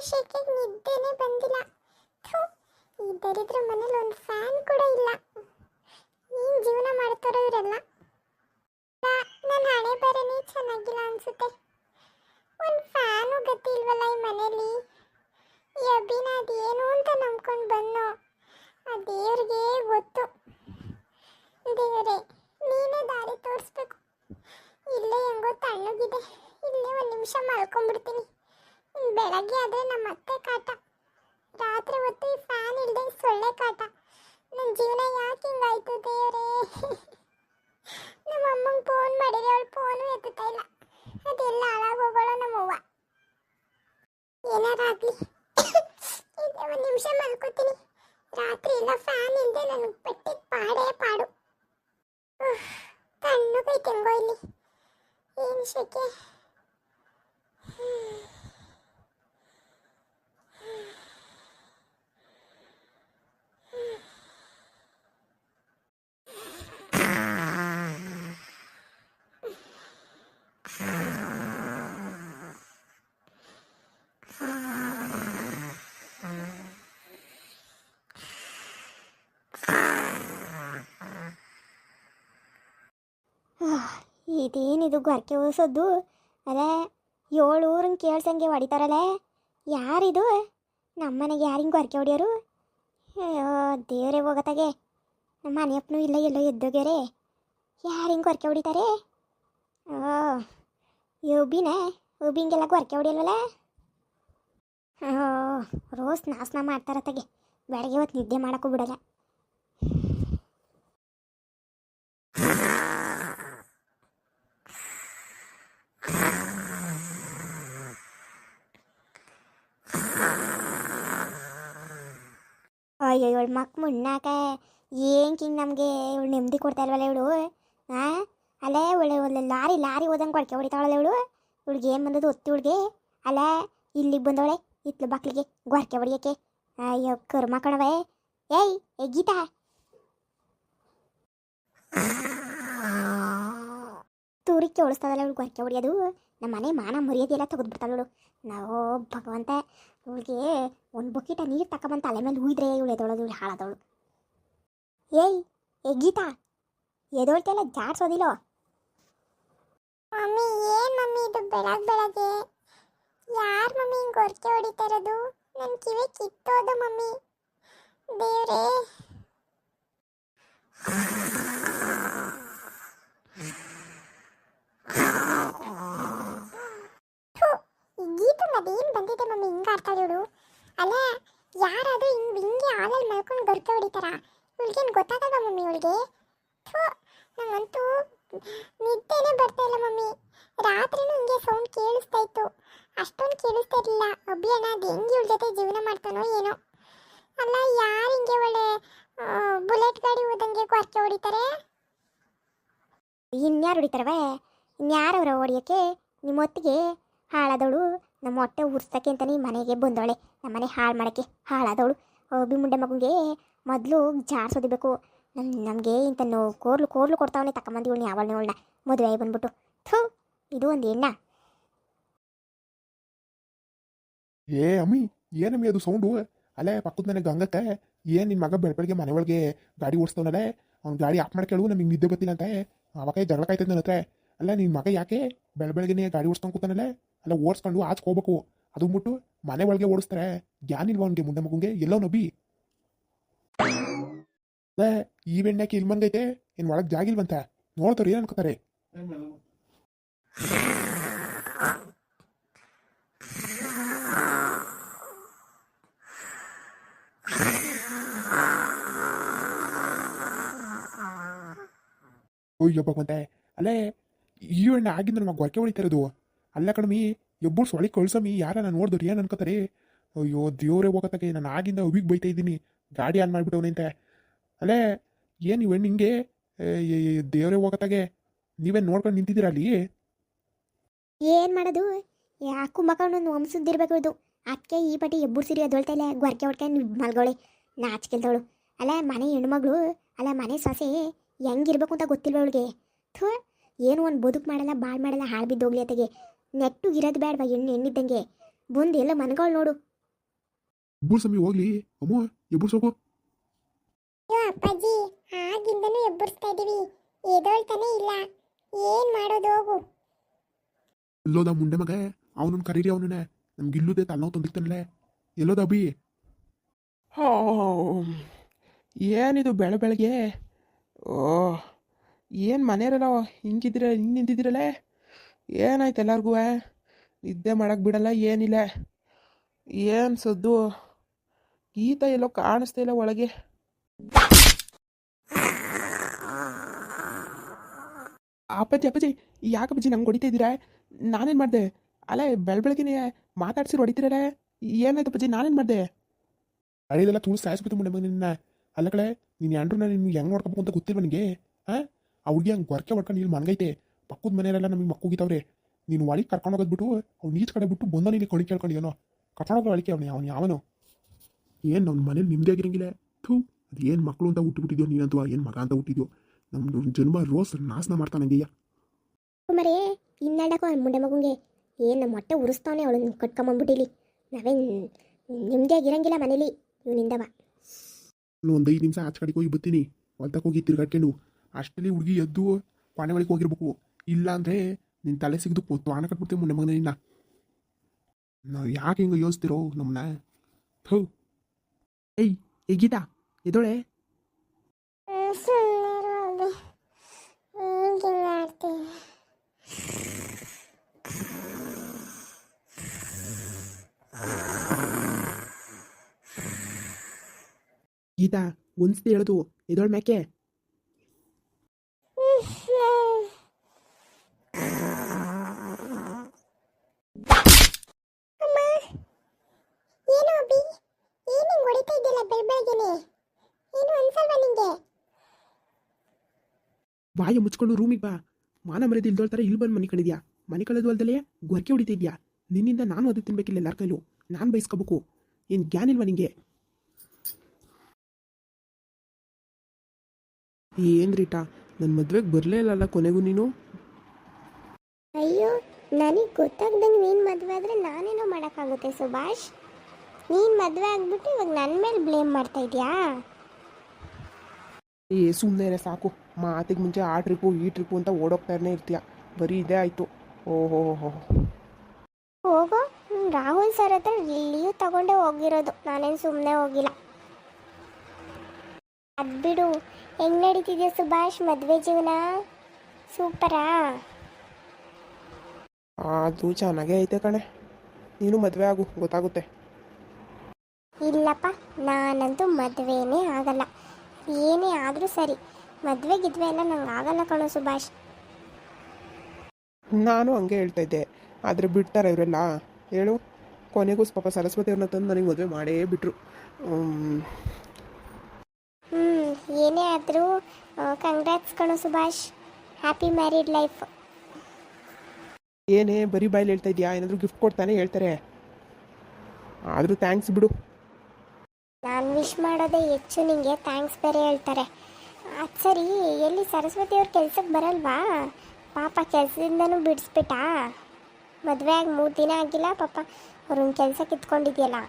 ಶೆಕೆಗೆ ನಿದ್ದೆನೇ ಬಂದಿಲ್ಲ. ಥು, ಈ ದರಿದ್ರ ಮನೇಲಿ ಒಂದು ಫ್ಯಾನ್ ಕೂಡ ಇಲ್ಲ. ಏನ್ ಜೀವನ ಮಾಡ್ತಾರೋ ಇವರೆಲ್ಲ. ನನ್ನ ಹಣೆ ಬರನೇ ಚೆನ್ನಾಗಿಲ್ಲ ಅನ್ಸುತ್ತೆ. ಒಂದು ಫ್ಯಾನು ಗತಿ ಇಲ್ವಲ್ಲ ಈ ಮನೇಲಿ. ಈ ಅಭಿನ ಅದೇನು ಅಂತ ನಂಬ್ಕೊಂಡು ಬಂದು ಆ ದೇವ್ರಿಗೆ ಗೊತ್ತು. ದೇವರೇ, ನೀನೇ ದಾರಿ ತೋರಿಸ್ಬೇಕು. ಇಲ್ಲೇ ಹೆಂಗೋ ತಣ್ಣಗಿದೆ, ಇಲ್ಲೇ ಒಂದು ನಿಮಿಷ ಮಲ್ಕೊಂಡ್ಬಿಡ್ತೀನಿ. ಬೆಳಗ್ಗೆ ಆದರೆ ನಮ್ಮ ಅತ್ತೆ ಕಾಟ, ರಾತ್ರಿ ಹೊತ್ತು ಈ ಫ್ಯಾನ್ ಇಲ್ಲದೆ ಸೊಳ್ಳೆ ಕಾಟ. ನನ್ನ ಜೀವನ ಯಾಕೆ ಹಿಂಗಾಯ್ತು ದೇವರೇ? ನಮ್ಮ ಅಮ್ಮಂಗೆ ಫೋನ್ ಮಾಡಿದ್ರೆ ಅವಳು ಫೋನು ಎತ್ತುತ್ತಾ ಇಲ್ಲ. ಅದೆಲ್ಲ ಹಾಳಾಗೋಗೋಳ ನಮ್ಮವ್ವ. ಏನಾರಾಗಲಿ, ಒಂದು ನಿಮಿಷ ಮಲ್ಕೋತೀನಿ. ರಾತ್ರಿ ಎಲ್ಲ ಫ್ಯಾನ್ ಇಲ್ಲದೆ ನನಗೆ ಪಟ್ಟಿಗೆ ಪಾಡೇ ಪಾಡು. ತಣ್ಣಗೈತೆ ಹೆಂಗೋ ಇಲ್ಲಿ. ಏನು ಶೆಕೆ. ಇದೇನಿದು ಗೊರಕೆ ಓದಿಸೋದು? ಅದೇ 7 ಊರಂಗೆ ಕೇಳ್ಸಂಗೆ ಹೊಡಿತಾರಲ್ಲೇ. ಯಾರಿದು? ನಮ್ಮನೆಗೆ ಯಾರಿಂಗೆ ಗೊರಕೆ ಹೊಡಿಯೋರು? ಅಯ್ಯೋ ದೇವರೇ ಹೋಗತ್ತಾಗೆ. ನಮ್ಮ ಮನೆಯಪ್ಪನೂ ಇಲ್ಲ, ಎಲ್ಲೋ ಎದ್ದೋಗ್ಯಾರೆ. ಯಾರಿಂಗೆ ಗೊರಕೆ ಹೊಡಿತಾರೆ? ಉಬಿಂಗೆಲ್ಲ ಗೊರಕೆ ಹೊಡಿಯಲ್ವಲ್ಲ. ರೋಸ್ ನಾಶನ ಮಾಡ್ತಾರತ್ತಾಗೆ. ಬೆಳಗ್ಗೆ ಹೊತ್ತು ನಿದ್ದೆ ಮಾಡೋಕ್ಕೂ ಬಿಡಲ್ಲ. ಅಯ್ಯೋ ಇವಳು ಮಕ್ ಮುನ್ನಾಕ ಏನಕ್ಕೆ ಹಿಂಗೆ ನಮಗೆ ಇವಳು ನೆಮ್ಮದಿ ಕೊಡ್ತಾ ಇಲ್ವಲ್ಲ ಇವಳು? ಅಲ್ಲೇ ಒಳ್ಳೆ ಲಾರಿ ಓದಂಗೆ ಕೊಡ್ಕೆ ಹೊಡಿತಾವಳಲ್ಲ ಇವಳು. ಇವಳಿಗೆ ಏನು ಬಂದದ್ದು ಒತ್ತಿ ಇವಳಿಗೆ? ಅಲ್ಲ ಇಲ್ಲಿಗೆ ಬಂದವಳೆ ಇತ್ಲು ಬಾಕ್ಲಿಗೆ ಗೊರಕೆ ಹೊಡಿಯೋಕ್ಕೆ. ಅಯ್ಯೋ ಕರ್ಮ ಕಣವೆ. ಏಯ್ ಗೀತಾ, ತೂರಿಕೆ ಹೊಳಿಸ್ತದಲ್ಲ ಇವಳು ಗೊರಕೆ ಹೊಡಿಯೋದು. ನಮ್ಮ ಮನೆ ಮಾನ ಮರ್ಯಾದೆಲ್ಲ ತೆಗೆದ್ಬಿಡ್ತಾಳೆ ಇವಳು. ನಾವು ಭಗವಂತ ಇವಳಿಗೆ ಒಂದು ಬೊಕಿಟ ನೀರು ತಗೊಂಬಂತ ತಲೆ ಮೇಲೆ ಹುಯ್ದ್ರೆ ಇವಳು ಎದೊಳೋದು, ಇವಳು ಹಾಳಾದವಳು. ಏಯ್ ಗೀತಾ, ಎದೊಳ್ತೆಲ್ಲ ಜಾಡ್ಸೋದಿಲ್ಲೋ? ಮಮ್ಮಿ, ಏನು ಮಮ್ಮಿ ಇದು ಬೆಳಗ್ಗೆ? ಯಾರು ಮಮ್ಮಿ ಹಿಂಗೆ ಗೊರಕೆ ಹೊಡಿತಾ ಇರೋದು? ನನ್ನ ಕಿವಿ ಕಿತ್ತೋದು ಮಮ್ಮಿ. ದೇವ್ರೇ, ಗೀತಂಗೆ ಅದೇನು ಬಂದಿದೆ ಮಮ್ಮಿ ಹಿಂಗೆ ಆಡ್ತಾಳೆ ಇವಳು? ಅಲ್ಲ ಯಾರಾದರೂ ಹಿಂಗೆ ಹಾಲಲ್ಲಿ ಮಲ್ಕೊಂಡು ಗೊರಕೆ ಹೊಡಿತಾರ? ಇವಳಿಗೇನು ಗೊತ್ತಾಗಲ್ಲ ಮಮ್ಮಿ ಇವಳಿಗೆ? ನಂಗಂತೂ ನಿದ್ದೆನೇ ಬರ್ತಾ ಇಲ್ಲ ಮಮ್ಮಿ. ರಾತ್ರಿನೂ ಹಿಂಗೆ ಸೌಂಡ್ ಕೇಳಿಸ್ತಾ ಇತ್ತು, ಅಷ್ಟೊಂದು ಕೇಳಿಸ್ತಾ ಇರಲಿಲ್ಲ. ಅಭಿಯಣ್ಣ ಅದು ಹೆಂಗೆ ಇವಳ ಜೊತೆ ಜೀವನ ಮಾಡ್ತಾನೋ ಏನೋ. ಅಲ್ಲ ಯಾರು ಹಿಂಗೆ ಒಳ್ಳೆ ಬುಲೆಟ್ ಗಾಡಿ ಹೋದಂಗೆ ಗೊರಕೆ ಹೊಡಿತಾರೆ? ಇನ್ಯಾರು ಹೊಡಿತಾರವೆ? ಇನ್ಯಾರವ್ರ ಹೊಡಿಯೋಕ್ಕೆ? ನಿಮ್ಮ ಹೊತ್ತಿಗೆ ಹಾಳಾದವಳು ನಮ್ಮ ಹೊಟ್ಟೆ ಉರ್ಸಕ್ಕೆ ಅಂತಲೇ ಮನೆಗೆ ಬಂದವಳೆ. ನಮ್ಮ ಮನೆ ಹಾಳು ಮಾಡೋಕ್ಕೆ ಹಾಳಾದವಳು. ಅಭಿ ಮುಂಡೆ ಮಗುಗೆ ಮೊದಲು ಜಾಡ್ಸೋದಿಬೇಕು. ನಮಗೆ ಇಂಥ ಕೋರ್ಲು ಕೊಡ್ತಾವನೆ ತಗೊಂಬಂದು ಇವಳನ್ನ ಅವಳನ್ನ ಮದುವೆ ಬಂದ್ಬಿಟ್ಟು. ಇದು ಒಂದು ಎಣ್ಣ. ಏ ಅಮ್ಮಿ, ಏನಮ್ಮಿ ಅದು ಸೌಂಡು? ಅಲ್ಲೇ ಪಕ್ಕದ ಮನೆ ಗಂಗಕ್ಕೆ ಏನು ನಿನ್ನ ಮಗ ಬೆಳಗ್ಗೆ ಮನೆ ಒಳಗೆ ಗಾಡಿ ಓಡಿಸ್ತವನಲ್ಲೇ, ಅವ್ನು ಗಾಡಿ ಆಫ್ ಮಾಡ್ಕೇಳು, ನಮಗೆ ನಿದ್ದೆ ಬರ್ತೀನಿ ಅಂತ. ಅವಾಗ ಜಗಳ ಕಾಯ್ತದೆ ನನ್ನ ಹತ್ರ. ಅಲ್ಲ ನಿನ್ನ ಮಗ ಯಾಕೆ ಬೆಳಗ್ಗೆನೇ ಗಾಡಿ ಓಡಿಸ್ಕೊಂಡು ಕೂತಾನಲ್ಲೇ? ಅಲ್ಲ ಓಡಿಸ್ಕೊಂಡು ಆಚೆ ಹೋಗ್ಬೇಕು, ಅದು ಮುಟ್ಟು ಮನೆ ಒಳಗೆ ಓಡಿಸ್ತಾರೆ. ಜ್ಞಾನ ಇಲ್ವ ಅವ್ನಿಗೆ? ಮುಂದೆ ಮಗುಂಗೆ ಎಲ್ಲೋ ನಬಿ ಈ ಬೆಣ್ಣೆಕ್ಕೆ ಇಲ್ಲಿ ಮಂಗೈತೆ, ಇನ್ನು ಒಳಗೆ ಜಾಗಿಲ್ವಂತ ನೋಡ್ತಾರೆ. ಏನು ಅನ್ಕೋತಾರೆ? ಅಯ್ಯೋ ಭಗವಂತೆ, ಅಲ್ಲೇ ಈ ಎಣ್ಣೆ ಆಗಿಂದ ನಮಗೆ ಗೊರಕೆ ಹೊಡಿತಾ ಇರೋದು. ಅಲ್ಲ ಕಣಮಿ, ಎಬ್ಬರು ಸೊಳಿ ಕಳ್ಸಮಿ, ಯಾರ ನಾನು ನೋಡಿದ್ರು ಏನು ಅನ್ಕೋತಾರೆ? ಅಯ್ಯೋ ದೇವರೇ ಹೋಗತ್ತಾಗೆ, ನಾನು ಆಗಿಂದ ಅವಿಗೆ ಬೈತಾ ಇದ್ದೀನಿ ಗಾಡಿ ಆನ್ ಮಾಡಿಬಿಟ್ಟವನಂತೆ. ಅಲ್ಲೇ ಏನು ಇವೆಣ್ಣು ಹಿಂಗೆ? ದೇವರೇ ಹೋಗತ್ತಾಗೆ, ನೀವೇನು ನೋಡ್ಕೊಂಡು ನಿಂತಿದ್ದೀರಾ ಅಲ್ಲಿ? ಏನು ಮಾಡೋದು? ಕುಂಭಕಣ್ಣು ವಂಶದ್ದಿರ್ಬೇಕು ಇದು. ಅದಕ್ಕೆ ಈ ಪಟ್ಟಿ ಎಬ್ಬರು ಸಿರಿ ಅದೊಳ್ತಾ ಇಲ್ಲ, ಗೊರಕೆ ಹೊಡ್ಕೊಂಡು ಮಲ್ಗೋಳೆ ನಾಚಿಕೆಲ್ದವಳು. ಅಲ್ಲ ಮನೆ ಹೆಣ್ಮಗಳು, ಅಲ್ಲ ಮನೆ ಸೊಸೆ ಹೆಂಗಿರ್ಬೇಕು ಅಂತ ಗೊತ್ತಿಲ್ವ ಅವಳಿಗೆ? ಏನು ಒಂದು ಬದುಕು ಮಾಡಲ್ಲ, ಬಾಳ್ ಮಾಡಲ್ಲ, ಹಾಳು ಬಿದ್ದೋಗ್ಲಿ ಅತೆಗೆ. ನೆಟ್ಟು ಇರೋದು ಬೇಡವಾ? ಎಣ್ಣಿದ್ದಂಗೆ ಬಂದು ಎಲ್ಲ ಮನೆಗಳು ನೋಡು, ಇಬ್ಬರು ಸಮಯ ಹೋಗ್ಲಿ ಅಮ್ಮ ಇಬ್ಬರು ಸೋಗು ಅಯ್ಯೋ ಅಪ್ಪಾಜಿ, ಆಗಿಂದನೂ ಎಬ್ಬರಿಸ್ತಾ ಇದೀವಿ, ಎದೊಳ್ತಾನೆ ಇಲ್ಲ. ಏನ್ ಮಾಡೋದು ಹೋಗು. ಎಲ್ಲೋದ ಮುಂಡೆ ಮಗ ಅವನನ್ನ ಕರೀರಿ ಅವನನ್ನ ನಮ್ಗೆ ಇಲ್ಲುದೇ ತಲೆನೋವು ತಂದಿರ್ತಾನಲ್ಲ ಎಲ್ಲೋದ ಅಭಿ ಏನಿದು ಬೆಳಗ್ಗೆ ಓ ಏನು ಮನೆಯವರೆಲ್ಲ ಹಿಂಗೆ ನಿಂತಿದ್ದೀರಲ್ಲ, ಏನಾಯ್ತು ಎಲ್ಲರಿಗೂ? ನಿದ್ದೆ ಮಾಡಕ್ಕೆ ಬಿಡಲ್ಲ ಏನಿಲ್ಲ. ಏನು ಸದ್ದು ಗೀತ ಎಲ್ಲೋ ಕಾಣಿಸ್ತಾ ಇಲ್ಲ ಒಳಗೆ. ಅಪ್ಪಾಜಿ ಯಾಕಪ್ಪಾಜಿ ನಂಗೆ ಹೊಡಿತಾ ಇದ್ದೀರಾ? ನಾನೇನು ಮಾಡಿದೆ? ಅಲ್ಲ ಬೆಳಗ್ಗೆನೇ ಮಾತಾಡ್ಸಿರು ಹೊಡಿತೀರಲ್ಲ, ಏನಾಯ್ತು ಅಪ್ಪಾಜಿ? ನಾನೇನು ಮಾಡಿದೆ? ಹಳೆದೆಲ್ಲ ತುಳು ಸಾಯಿಸ್ಬಿಟ್ಟು ಮುಂಡೆ ಮಗ ನಿನ್ನ. ಅಲ್ಲ ಕಳೆ ನೀನು ಎಂಡ್ರನ್ನ ನಿನ್ಗೆ ಹೆಂಗೆ ನೋಡ್ಕೋಬೇಕು ಅಂತ ಗೊತ್ತಿಲ್ಲ ನನಗೆ. ಹಾಂ ಆ ಹುಡುಗಿ ಹಂಗೆ ಗೊರಕೆ ಹೊಡ್ಕೊಂಡು ಇಲ್ಲಿ ಮನ್ಗೈತೆ. ಪಕ್ಕದ ಮನೆಯವರೆಲ್ಲ ನಮಗೆ ಮಕ್ಕುಗಿತಾವ್ರೆ. ನೀನು ಒಳಗೆ ಕರ್ಕೊಂಡು ಹೋಗೋದ್ಬಿಟ್ಟು ಅವ್ನು ಈಚ್ ಕಡೆ ಬಿಟ್ಟು ಬಂದ ನೀನು ಕಣಿ ಕೇಳ್ಕೊಂಡು ಏನೋ ಕರ್ಕೊಂಡೋಗೋ ಒಳಗೆ ಅವನು ಯಾವನು ಏನು ನಮ್ಮ ಮನೇಲಿ ನಿಮ್ಮದೇ ಆಗಿರಂಗಿಲ್ಲ. ಥೂ ಅದು ಏನು ಮಕ್ಕಳು ಅಂತ ಹುಟ್ಟುಬಿಟ್ಟಿದ್ಯೋ ನೀನಂತೂ, ಏನು ಮಗ ಅಂತ ಹುಟ್ಟಿದ್ಯೋ. ನಮ್ಮದು ಜನ್ಮ ರೋಸ್ ನಾಶನ ಮಾಡ್ತಾನಂದೀಯ. ಮರೇ ಇನ್ನಡಕೋ ಮುಂಡೆ ಮಗುಂಗೆ ಏನು ನಮ್ಮ ಹೊಟ್ಟೆ ಉರಿಸ್ತಾನೆ ಅವಳು ಕಟ್ಕೊಂಬಂದ್ಬಿಟ್ಟಿಲಿ. ನಾವೇನು ನಿಮ್ಮದಿಯಾಗಿರಂಗಿಲ್ಲ ಮನೇಲಿ ಇವನಿಂದವ. ನಾನು ಒಂದು 5 ನಿಮಿಷ ಆಚೆ ಕಡೆಗೆ ಹೋಗಿ ಬರ್ತೀನಿ. ಹೊಲ್ತಕ್ಕೆ ಹೋಗಿ ತಿರ್ಗಾಡ್ಕೊಂಡು ಅಷ್ಟರಲ್ಲಿ ಹುಡುಗಿ ಎದ್ದು ಕೊನೆ ಒಳಗೆ ಹೋಗಿರ್ಬೇಕು. ಇಲ್ಲ ಅಂದರೆ ನಿನ್ನ ತಲೆ ಸಿಗದು ಆಣ ಕಟ್ಬಿಡ್ತೀವಿ ಮುಂಡೆ ಮಗನ ನಿನ್ನ. ನಾವು ಯಾಕೆ ಹಿಂಗೆ ಯೋಚಿಸ್ತಿರೋ ನಮ್ಮನ್ನ? ಥೂ ಏಯ್ ಗೀತಾ ಎದೋಳೆ. ಗೀತಾ ಒಂದ್ಸತಿ ಹೇಳೋದು ಎದೋಳ್ ಮ್ಯಾಕೆ. ಏನು ಅಭಿ, ಏನು ಹಿಂಗ್ ಹೊಡಿತಾ ಇದ್ದಿಲ್ಲ ಬೆಳಗ್ಗೆನೆ? ಏನು ಅನ್ಸಲ್ವಾ ನಿಂಗೆ? ಬಾಯ ಮುಚ್ಕೊಂಡು ರೂಮಿಗೆ ಬಾ. ಮಾನ ಮರ್ಯಾದೆ ಇಲ್ದೋಳ್ತಾರೆ ಇಲ್ಲಿ ಬಂದು ಮನೆ ಕಣಿದ್ಯಾ. ಮನೆ ಕಳೆದು ಅಲ್ದಲೇ ಗೊರಕೆ ಹೊಡಿತಿದ್ಯಾ. ನಿನ್ನಿಂದ ನಾನು ಅದು ತಿನ್ಬೇಕಿಲ್ಲ ಎಲ್ಲರ ಕೈಲೂ. ನಾನು ಬಯಸ್ಕೋಬೇಕು. ಏನು ಜ್ಞಾನ ಇಲ್ವಾ ನಿಂಗೆ? ಏನು ರೀಟಾ ನನ್ನ ಮದ್ವೆಗೆ ಬರಲೇ ಇಲ್ಲಲ್ಲ ಕೊನೆಗೂ ನೀನು? ಅಯ್ಯೋ ನನಗೆ ಗೊತ್ತಾಗ್ದಂಗೆ ನೀನು ಮದುವೆ ಆದರೆ ನಾನೇನೋ ಮಾಡೋಕ್ಕಾಗುತ್ತೆ ಸುಭಾಷ್. ನೀನು ಮದುವೆ ಆಗ್ಬಿಟ್ಟು ಇವಾಗ ನನ್ನ ಮೇಲೆ ಬ್ಲೇಮ್ ಮಾಡ್ತಾ ಇದೆಯಾ? ಸುಮ್ಮನೆ ಸಾಕು. ಮಾತಿಗೆ ಮುಂಚೆ ಆ ಟ್ರಿಪ್ಪು ಈ ಟ್ರಿಪ್ಪು ಅಂತ ಓಡೋಗ್ತಾನೆ ಇರ್ತೀಯ. ಬರೀ ಇದೇ ಆಯಿತು. ಓಹೋ ಹೋಗೋ. ರಾಹುಲ್ ಸರ್ ಹತ್ರ ಲೀವ್ ತಗೊಂಡೇ ಹೋಗಿರೋದು, ನಾನೇನು ಸುಮ್ಮನೆ ಹೋಗಿಲ್ಲ. ಅದು ಬಿಡು, ಹೆಂಗೆ ನಡೀತಿದ್ಯಾ ಸುಭಾಷ್ ಮದುವೆ ಜೀವನ? ಸೂಪರಾ? ಅದು ಚೆನ್ನಾಗೇ ಐತೆ ಕಣೆ. ನೀನು ಮದುವೆ ಆಗು, ಗೊತ್ತಾಗುತ್ತೆ. ಇಲ್ಲಪ್ಪ, ನಾನಂತೂ ಮದುವೆನೇ ಆಗಲ್ಲ. ಏನೇ ಆದರೂ ಸರಿ, ಮದುವೆ ಗಿದ್ವೆ ಎಲ್ಲ ನಂಗೆ ಆಗಲ್ಲ ಕಣೋ ಸುಭಾಷ್. ನಾನು ಹಂಗೆ ಹೇಳ್ತಾ ಇದ್ದೆ, ಆದರೆ ಬಿಡ್ತಾರೆ ಇವರೆಲ್ಲ ಹೇಳು. ಕೊನೆಗೂ ಪಾಪ ಸರಸ್ವತಿ ಅವ್ರನ್ನ ತಂದು ನನಗೆ ಮದುವೆ ಮಾಡೇ ಬಿಟ್ರು. ಏನೇ ಆದರೂ ಕಂಗ್ರ್ಯಾಟ್ಸ್ ಕಣೋ ಸುಭಾಷ್. Happy married life. ಏನೇ ಬರೀ ಬಾಯಲ್ಲಿ ಹೇಳ್ತಾ ಇದೆಯಾ? ಏನಾದರೂ ಗಿಫ್ಟ್ ಕೊಡ್ತಾನೆ ಹೇಳ್ತಾರೆ. ಆದರೂ ಥ್ಯಾಂಕ್ಸ್ ಬಿಡು. ನಾನು ವಿಶ್ ಮಾಡೋದೇ ಹೆಚ್ಚು, ನಿಂಗೆ ಥ್ಯಾಂಕ್ಸ್ ಬೇರೆ ಹೇಳ್ತಾರೆ. ಅದು ಸರಿ, ಎಲ್ಲಿ ಸರಸ್ವತಿ ಅವ್ರ ಕೆಲ್ಸಕ್ಕೆ ಬರಲ್ವಾ? ಪಾಪ ಕೆಲಸದಿಂದನೂ ಬಿಡಿಸ್ಬಿಟ್ಟಾ? ಮದುವೆ ಆಗಿ 3 ದಿನ ಆಗಿಲ್ಲ ಪಾಪ ಅವ್ರನ್ನ ಕೆಲಸ ಕಿತ್ಕೊಂಡಿದ್ಯಲ್ಲ.